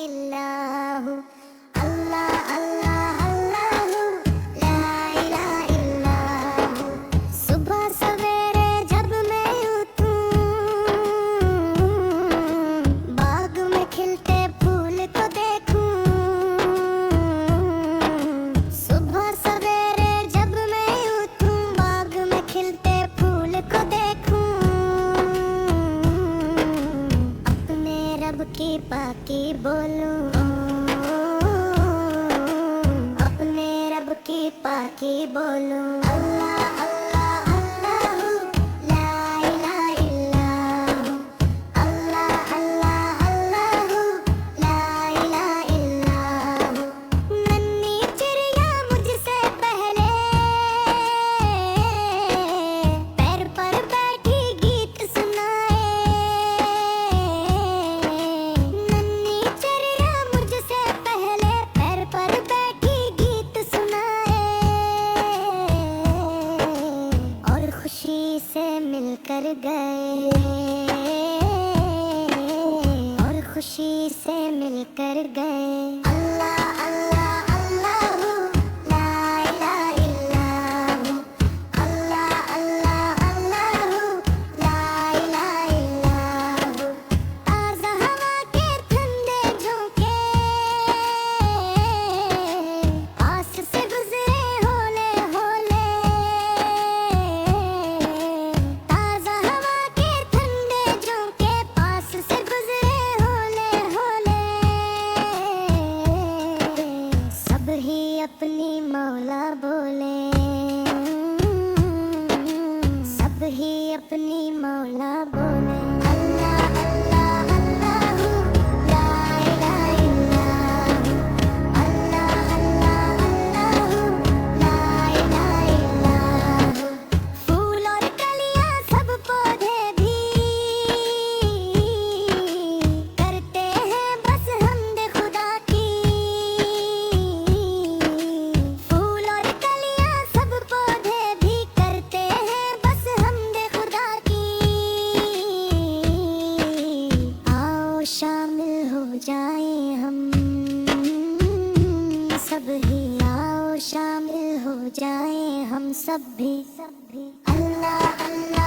इल्लल्लाहु अल्लाह अल्लाह अल्लाहु ला इलाहा इल्लल्लाहु। सुबह सवेरे जब मैं उठूं, बाग में खिलते फूल को देखूं। सुबह सवेरे जब मैं उठूं, बाग में खिलते फूल को देखूं। अपने रब की पाकी बोलूं, अपने रब की पाकी बोलूं। अल्लाह अल्लाह अल्लाहु ला इलाहा इल्लल्लाहु। अल्लाह अल्लाह अल्लाहु ला इलाहा इल्लल्लाहु। नन्ही चिड़िया मुझसे पहले पैर पर बैठी गीत सुनाए। नन्ही चिड़िया मुझसे पहले पैर पर बैठी गीत सुनाए। और खुशी से मिलकर गए, और खुशी से मिलकर गए। अल्लाह अल्लाह अल्लाहु ला इलाहा इल्लल्लाहु। अल्लाह अल्लाह अल्लाहु ला इलाहा इल्लल्लाहु। ताज़ा हवा के ठंडे झोंके पास से गुजरे होले होले। ताज़ा हवा के ठंडे झोंके पास से गुजरे होले होले। सब ही अपनी मौला बोले, सब ही अपनी मौला बोले। अल्लाह अल्लाह अल्लाहु ला इलाहा इल्लल्लाहु। अल्लाह अल्लाह अल्लाहु ला इलाहा इल्लल्लाहु। फूल और कलियां सब पौधे भी करते हैं बस हमदे खुदा की। फूल और कलियां सब पौधे भी करते हैं बस हमदे खुदा की। आओ शामिल हो जाएं हम सब ही, आओ शामिल हो जाएं हम सब भी। अल्लाह अल्लाह